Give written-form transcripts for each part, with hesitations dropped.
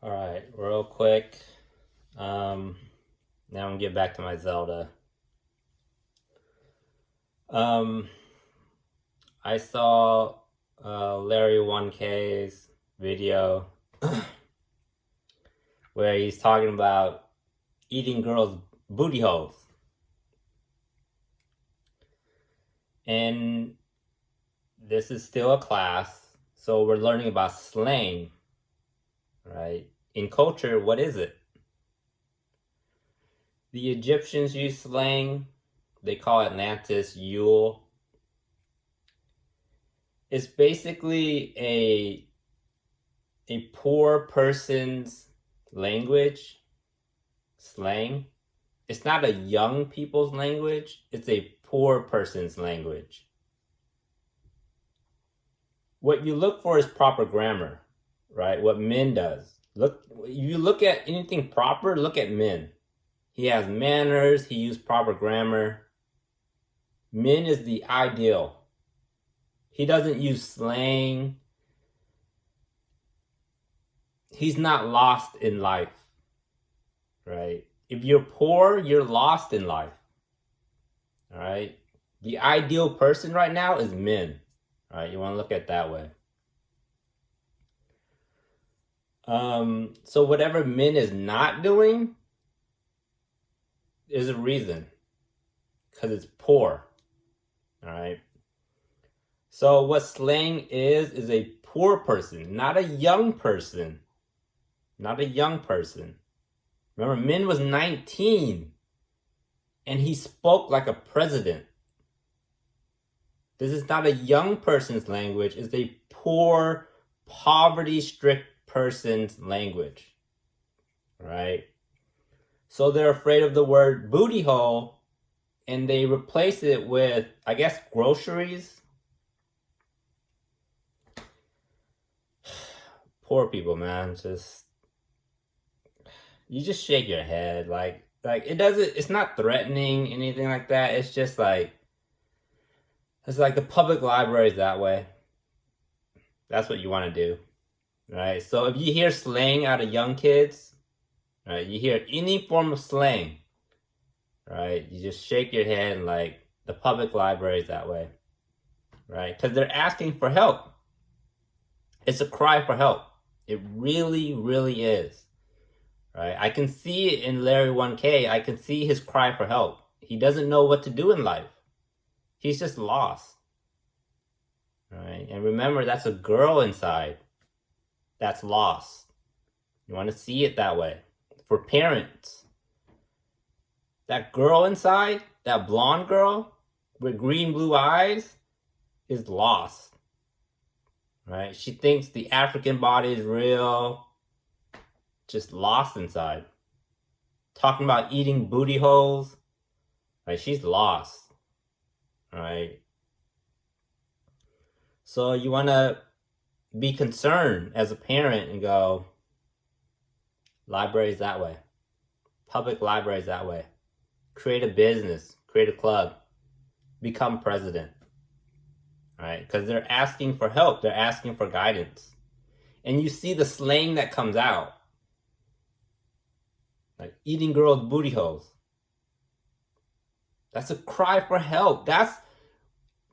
All right, real quick. Now I'm gonna get back to my Zelda. Um, I saw Larry 1K's video where he's talking about eating girls' booty holes, and this is still a class, so we're learning about slang, right? In culture, what is it? The Egyptians used slang. They call Atlantis Yule. It's basically a poor person's language, slang. It's not a young people's language, it's a poor person's language. What you look for is proper grammar, right? What Min does. You look at anything proper, look at Min. He has manners, he used proper grammar. Min is the ideal. He doesn't use slang. He's not lost in life, right? If you're poor, you're lost in life, all right? The ideal person right now is Min, all right? You want to look at it that way. So whatever Min is not doing, there's a reason, because it's poor, all right? So what slang is a poor person, not a young person. Not a young person. Remember, Min was 19 and he spoke like a president. This is not a young person's language, it's a poor, poverty-strict person's language. Right? So they're afraid of the word booty hole and they replace it with, I guess, groceries. Poor people, man. You just shake your head. Like it's not threatening, anything like that. It's just like, it's like the public library is that way. That's what you want to do, right? So if you hear slang out of young kids, right, you hear any form of slang, right, you just shake your head and like, the public library is that way, right? Because they're asking for help. It's a cry for help. It really, really is. Right? I can see it in Larry 1K. I can see his cry for help. He doesn't know what to do in life. He's just lost. Right? And remember, that's a girl inside that's lost. You want to see it that way. For parents, that girl inside, that blonde girl with green blue eyes, is lost. Right? She thinks the African body is real, just lost inside. Talking about eating booty holes, right? She's lost, right? So you want to be concerned as a parent and go, libraries that way, public libraries that way, create a business, create a club, become president. Right? Because they're asking for help. They're asking for guidance. And you see the slang that comes out. Like eating girls' booty holes. That's a cry for help. That's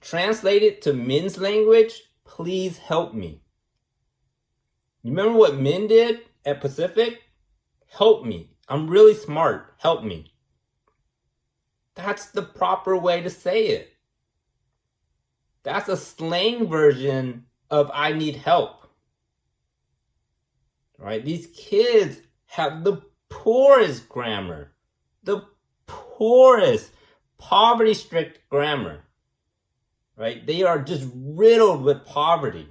translated to Min's language. Please help me. You remember what Min did at Pacific? Help me. I'm really smart. Help me. That's the proper way to say it. That's a slang version of I need help. Right? These kids have the poorest grammar. The poorest, poverty-strict grammar. Right? They are just riddled with poverty.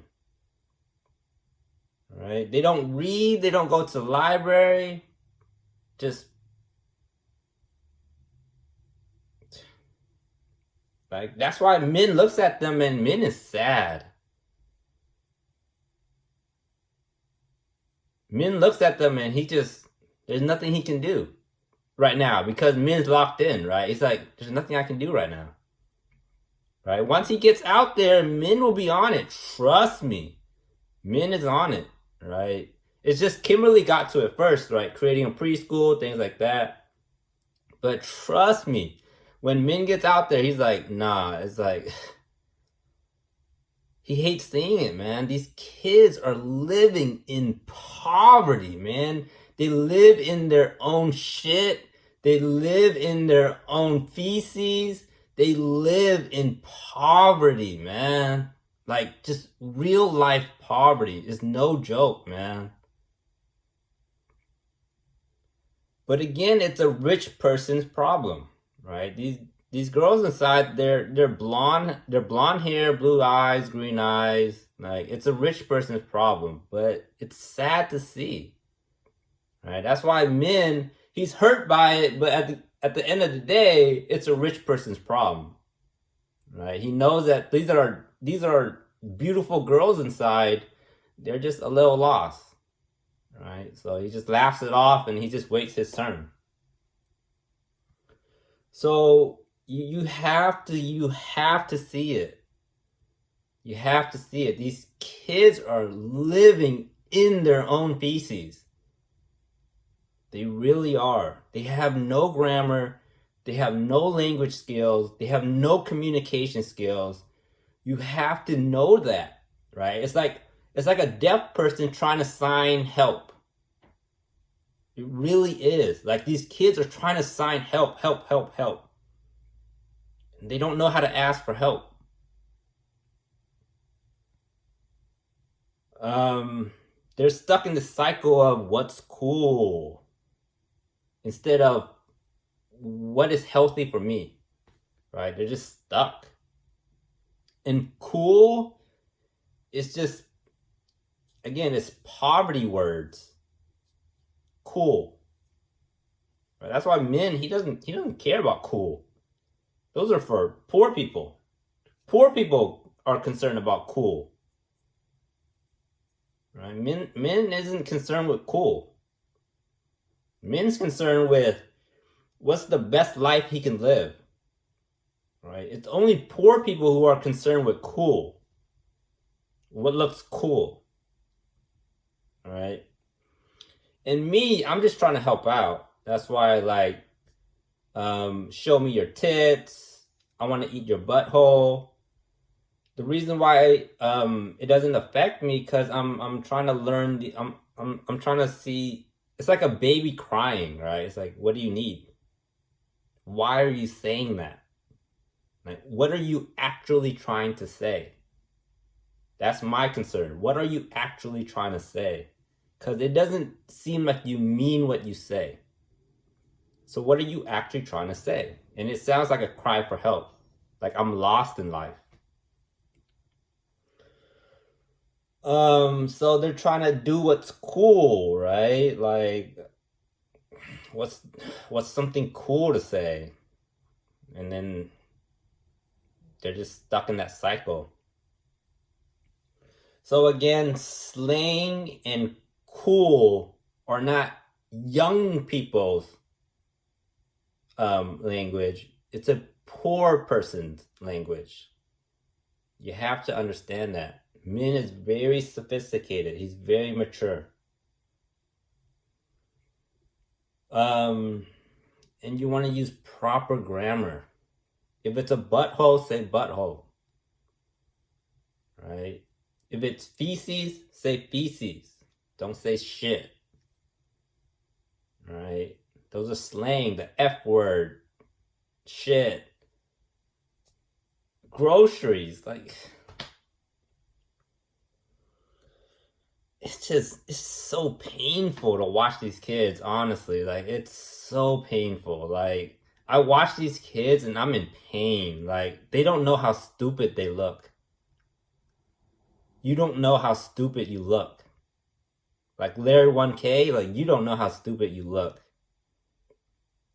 Right? They don't read, they don't go to the library. Just like, that's why Min looks at them and Min is sad. Min looks at them and there's nothing he can do right now because Min's locked in, right? He's like, there's nothing I can do right now. Right? Once he gets out there, Min will be on it. Trust me. Min is on it, right? It's just Kimberly got to it first, right? Creating a preschool, things like that. But trust me, when Min gets out there, he's like, nah, it's like, he hates seeing it, man. These kids are living in poverty, man. They live in their own shit. They live in their own feces. They live in poverty, man. Like, just real life poverty is no joke, man. But again, it's a rich person's problem, right? These girls inside, they're blonde hair, blue eyes, green eyes. Like, it's a rich person's problem, but it's sad to see, right? That's why Min, he's hurt by it, but at the end of the day, it's a rich person's problem, right? He knows that these are beautiful girls inside. They're just a little lost, right? So he just laughs it off and he just waits his turn. So you have to see it. You have to see it. These kids are living in their own feces. They really are. They have no grammar. They have no language skills. They have no communication skills. You have to know that, right? It's like a deaf person trying to sign help. It really is. Like, these kids are trying to sign help, help, help, help. They don't know how to ask for help. They're stuck in the cycle of what's cool instead of what is healthy for me, right? They're just stuck. And cool is just, again, it's poverty words. Cool. Right? That's why Min, he doesn't care about cool. Those are for poor people. Poor people are concerned about cool. Right? Min isn't concerned with cool. Min's concerned with what's the best life he can live. Right? It's only poor people who are concerned with cool. What looks cool. All right? And me, I'm just trying to help out. That's why I like, show me your tits. I want to eat your butthole. The reason why it doesn't affect me, because I'm trying to learn I'm trying to see. It's like a baby crying, right? It's like, what do you need? Why are you saying that? Like, what are you actually trying to say? That's my concern. What are you actually trying to say? Because it doesn't seem like you mean what you say. So what are you actually trying to say? And it sounds like a cry for help. Like, I'm lost in life. So they're trying to do what's cool, right? Like, what's something cool to say? And then they're just stuck in that cycle. So again, slang and cool are not young people's language. It's a poor person's language. You have to understand that. Min is very sophisticated. He's very mature. And you want to use proper grammar. If it's a butthole, say butthole. Right? If it's feces, say feces. Don't say shit. Right? Those are slang. The F word. Shit. Groceries. Like, it's so painful to watch these kids, honestly. Like, it's so painful. Like, I watch these kids and I'm in pain. Like, they don't know how stupid they look. You don't know how stupid you look. Like, Larry 1K, like, you don't know how stupid you look.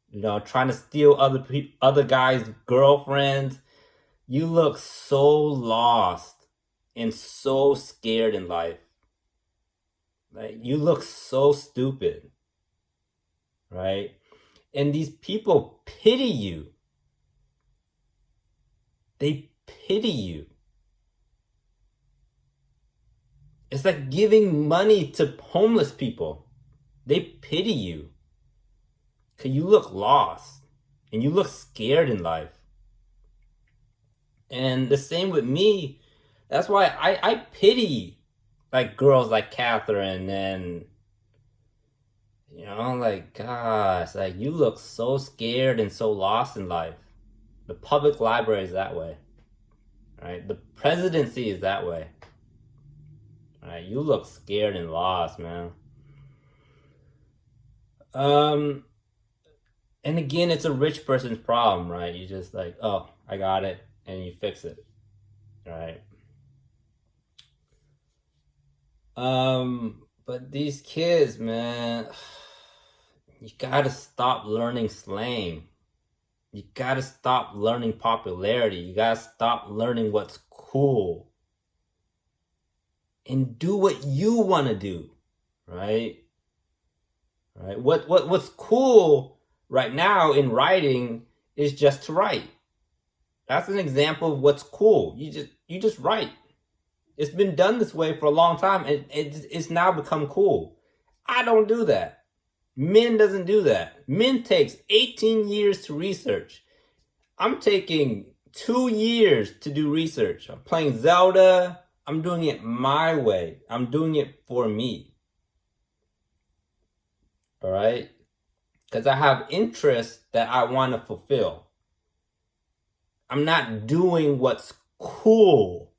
You know, trying to steal other guys' girlfriends. You look so lost and so scared in life. Like, you look so stupid, right? And these people pity you. They pity you. It's like giving money to homeless people. They pity you because you look lost and you look scared in life. And the same with me. That's why I pity like girls like Catherine and like gosh, like you look so scared and so lost in life. The public library is that way. Right? The presidency is that way. Right? You look scared and lost, man. Um and again it's a rich person's problem, right? You just like, oh, I got it, and you fix it. Right? But these kids, man, you gotta stop learning slang. You gotta stop learning popularity. You gotta stop learning what's cool. And do what you wanna do. Right? Right? What's cool right now in writing is just to write. That's an example of what's cool. You just write. It's been done this way for a long time, and it's now become cool. I don't do that. Min doesn't do that. Min takes 18 years to research. I'm taking 2 years to do research. I'm playing Zelda. I'm doing it my way. I'm doing it for me. All right? Because I have interests that I want to fulfill. I'm not doing what's cool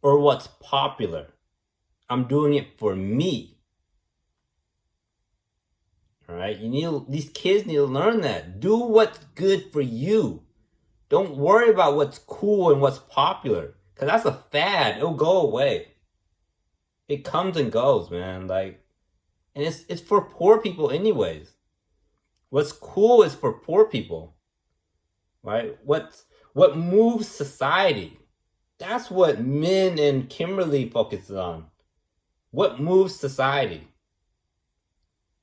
or what's popular. I'm doing it for me. All right? These kids need to learn that. Do what's good for you. Don't worry about what's cool and what's popular, because that's a fad. It'll go away. It comes and goes, man. Like, and it's for poor people anyways. What's cool is for poor people, right? What moves society? That's what Min and Kimberly focuses on. What moves society,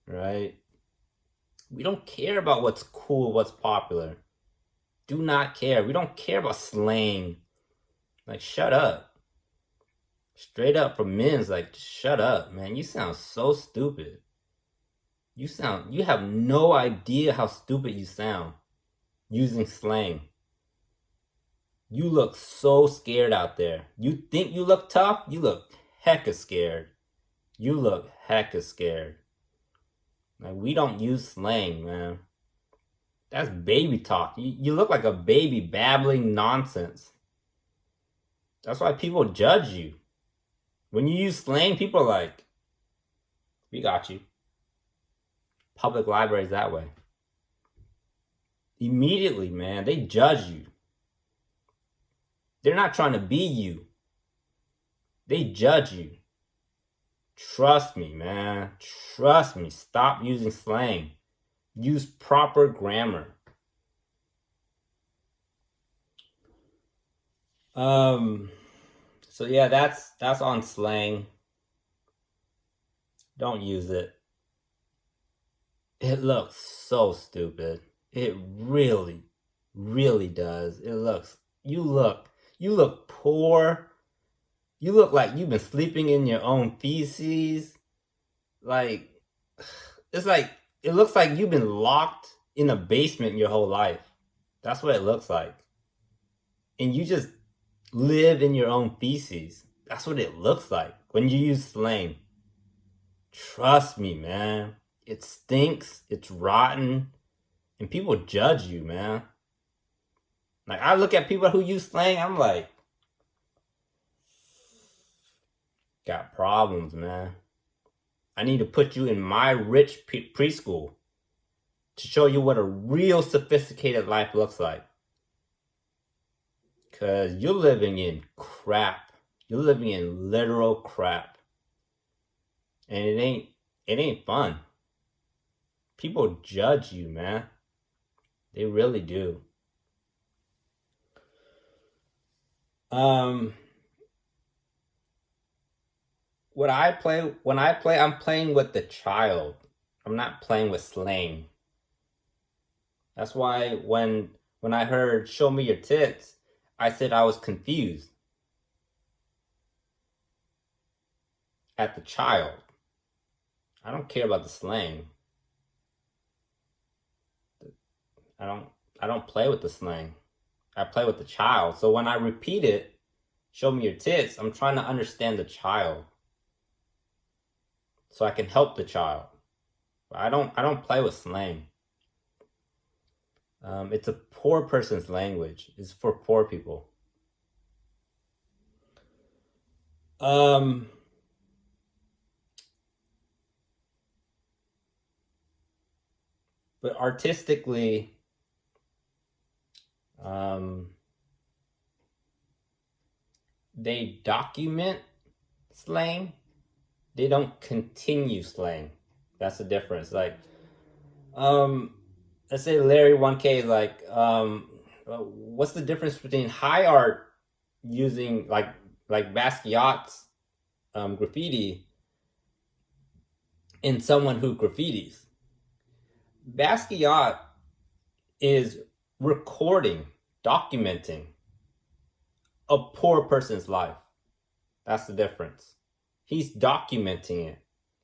right? We don't care about what's cool, what's popular. Do not care. We don't care about slang. Like, shut up. Straight up from Min's like, shut up, man. You sound so stupid. You have no idea how stupid you sound using slang. You look so scared out there. You think you look tough? You look hecka scared. You look hecka scared. Like, we don't use slang, man. That's baby talk. You look like a baby babbling nonsense. That's why people judge you. When you use slang, people are like, we got you. Public libraries that way. Immediately, man, they judge you. They're not trying to be you. They judge you. Trust me, man. Trust me. Stop using slang. Use proper grammar. So yeah, that's on slang. Don't use it. It looks so stupid. It really, really does. You look poor. You look like you've been sleeping in your own feces. Like, it looks like you've been locked in a basement your whole life. That's what it looks like. And you just live in your own feces. That's what it looks like when you use slang. Trust me, man. It stinks. It's rotten. And people judge you, man. Like, I look at people who use slang, I'm like, got problems, man. I need to put you in my rich preschool to show you what a real sophisticated life looks like. Because you're living in crap. You're living in literal crap. And it ain't fun. People judge you, man. They really do. When I play, I'm playing with the child. I'm not playing with slang. That's why when I heard "show me your tits," I said I was confused. at the child. I don't care about the slang. I don't I don't play with the slang. I play with the child. So when I repeat it, show me your tits, I'm trying to understand the child. So I can help the child. I don't play with slang. It's a poor person's language. It's for poor people. Um, but artistically, um, they document slang. They don't continue slang. That's the difference. Like, let's say Larry 1K is like, what's the difference between high art using like Basquiat's graffiti and someone who graffitis? Basquiat is recording, documenting a poor person's life. That's the difference. He's documenting it.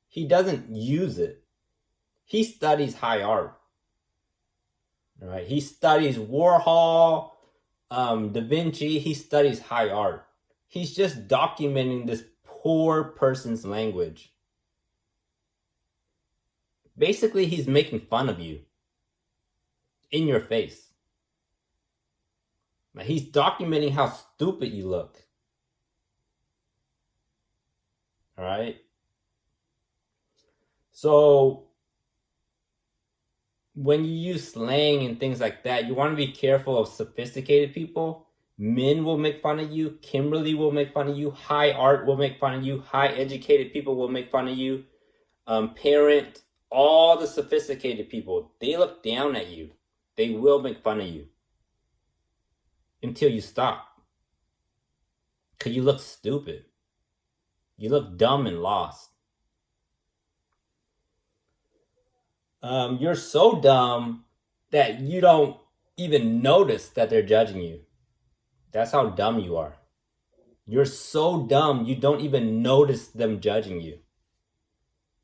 He doesn't use it. He studies high art. Right? He studies Warhol, Da Vinci. He studies high art. He's just documenting this poor person's language. Basically, he's making fun of you in your face. He's documenting how stupid you look. All right? So when you use slang and things like that, you want to be careful of sophisticated people. Men will make fun of you. Kimberly will make fun of you. High art will make fun of you. High educated people will make fun of you. Parent, all the sophisticated people, they look down at you. They will make fun of you until you stop. Because you look stupid. You look dumb and lost. You're so dumb that you don't even notice that they're judging you. That's how dumb you are. You're so dumb you don't even notice them judging you.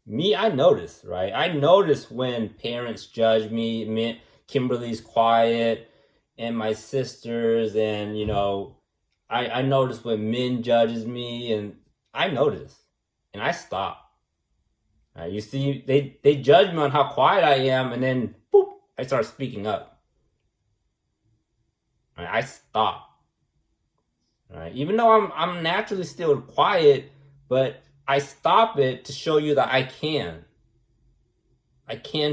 Me, I notice, right? I notice when parents judge me. Kimberly's quiet, and my sisters, and I notice when Min judges me, and I notice, and I stop. You see, they judge me on how quiet I am, and then boop, I start speaking up. I stop. Even though I'm naturally still quiet, but I stop it to show you that I can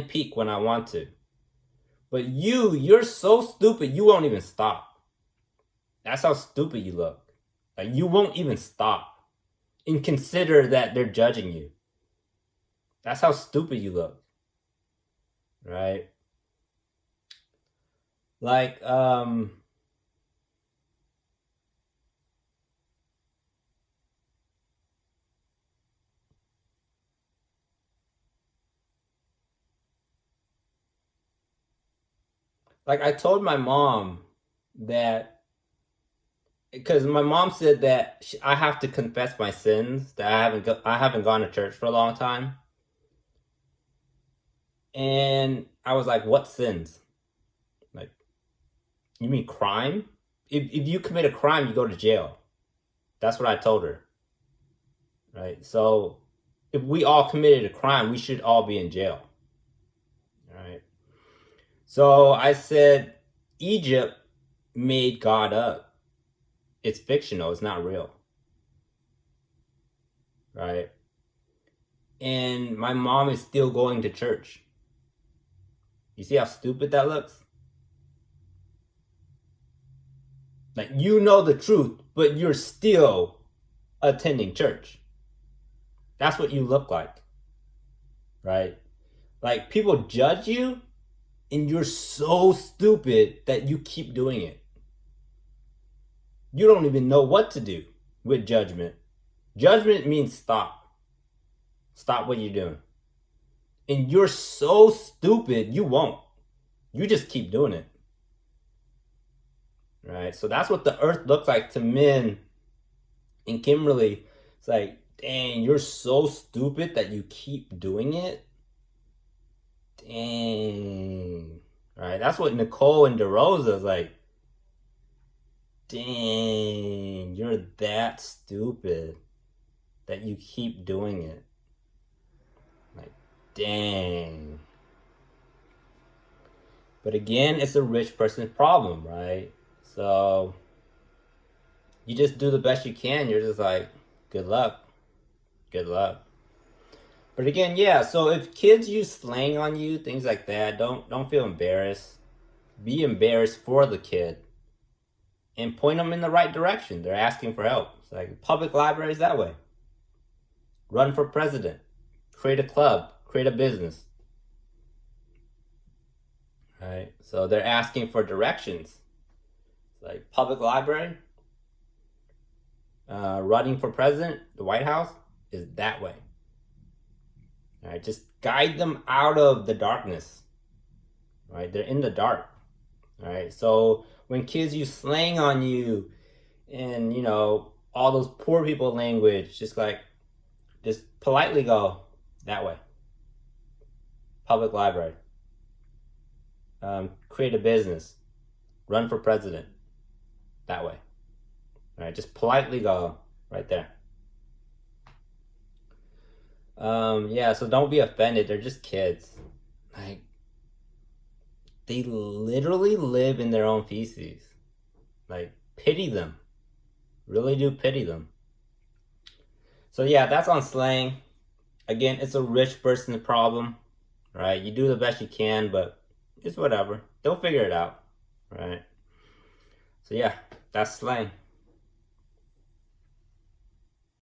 peak when I want to. But you're so stupid, you won't even stop. That's how stupid you look. Like, you won't even stop and consider that they're judging you. That's how stupid you look. Right? Like, I told my mom that, because my mom said that I have to confess my sins, that I haven't gone to church for a long time. And I was like, what sins? Like, you mean crime? If you commit a crime, you go to jail. That's what I told her. Right? So if we all committed a crime, we should all be in jail. Right? So I said, Egypt made God up. It's fictional. It's not real. Right? And my mom is still going to church. You see how stupid that looks? Like, you know the truth, but you're still attending church. That's what you look like. Right? Like, people judge you, and you're so stupid that you keep doing it. You don't even know what to do with judgment. Judgment means stop. Stop what you're doing. And you're so stupid, you won't. You just keep doing it. Right? So that's what the earth looks like to men. And Kimberly, it's like, dang, you're so stupid that you keep doing it. Dang. Right? That's what Nicole and DeRosa is like. Dang, you're that stupid that you keep doing it. Like, dang. But again, it's a rich person's problem, right? So you just do the best you can. You're just like, good luck. Good luck. But again, yeah, so if kids use slang on you, things like that, don't feel embarrassed. Be embarrassed for the kid and point them in the right direction. They're asking for help. It's like public libraries that way. Run for president. Create a club. Create a business. Right? So they're asking for directions. It's like public library. Running for president, the White House, is that way. All right, just guide them out of the darkness. Right? They're in the dark. All right. So when kids use slang on you and, all those poor people language, just politely go that way. Public library. Create a business. Run for president. That way. All right. Just politely go right there. Yeah, so don't be offended. They're just kids. Like, they literally live in their own feces. Like, pity them. Really do pity them. So yeah, that's on slang. Again, it's a rich person's problem, right? You do the best you can, but it's whatever. They'll figure it out, right? So yeah, that's slang.